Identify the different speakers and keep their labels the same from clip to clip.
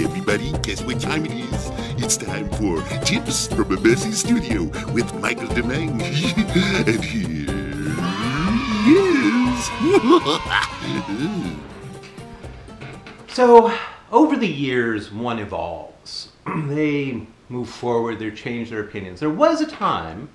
Speaker 1: Hey everybody, guess what time it is? It's time for Tips from a Messy Studio with Michael deMeng. And here he is.
Speaker 2: So, over the years, one evolves. They move forward, they change their opinions. There was a time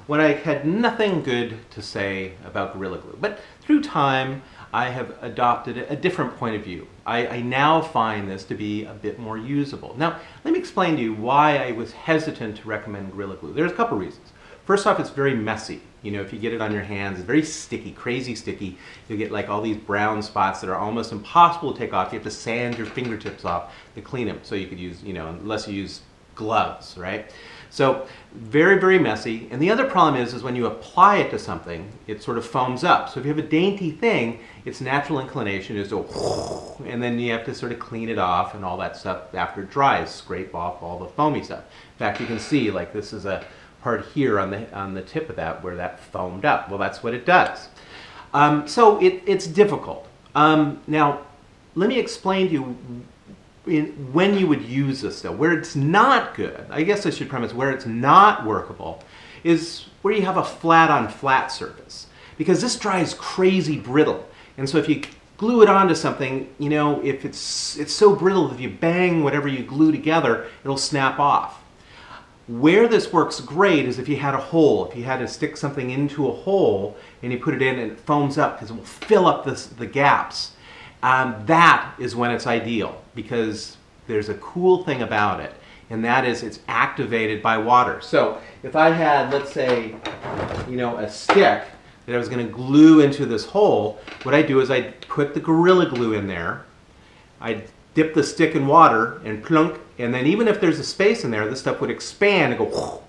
Speaker 2: when I had nothing good to say about Gorilla Glue. But through time, I have adopted a different point of view. I now find this to be a bit more usable. Now, let me explain to you why I was hesitant to recommend Gorilla Glue. There's a couple reasons. First off, it's very messy. You know, if you get it on your hands, it's very sticky, crazy sticky. You'll get like all these brown spots that are almost impossible to take off. You have to sand your fingertips off to clean them. So you could use, unless you use gloves, right? So very, very messy. And the other problem is when you apply it to something, it sort of foams up. So if you have a dainty thing, its natural inclination is to, and then you have to sort of clean it off and all that stuff after it dries, scrape off all the foamy stuff. In fact, you can see like this is a part here on the tip of that where that foamed up. Well, that's what it does. So it's difficult. Now, let me explain to you when you would use this though. Where it's not good, I guess I should premise, where it's not workable is where you have a flat on flat surface. Because this dries crazy brittle. And so if you glue it onto something, if it's so brittle that if you bang whatever you glue together, it'll snap off. Where this works great is if you had a hole. If you had to stick something into a hole and you put it in and it foams up because it will fill up the gaps. That is when it's ideal because there's a cool thing about it, and that is it's activated by water. So if I had, let's say, a stick that I was going to glue into this hole, what I'd do is I'd put the Gorilla Glue in there, I'd dip the stick in water and plunk, and then even if there's a space in there, this stuff would expand and go whoosh.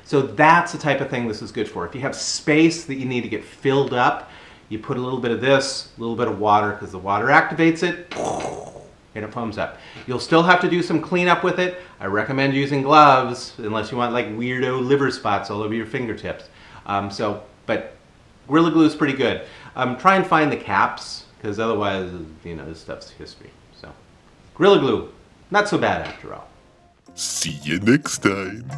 Speaker 2: So that's the type of thing this is good for. If you have space that you need to get filled up, you put a little bit of this, a little bit of water, because the water activates it, and it foams up. You'll still have to do some cleanup with it. I recommend using gloves, unless you want like weirdo liver spots all over your fingertips. But Gorilla Glue is pretty good. Try and find the caps, because otherwise, this stuff's history. So, Gorilla Glue, not so bad after all.
Speaker 1: See you next time.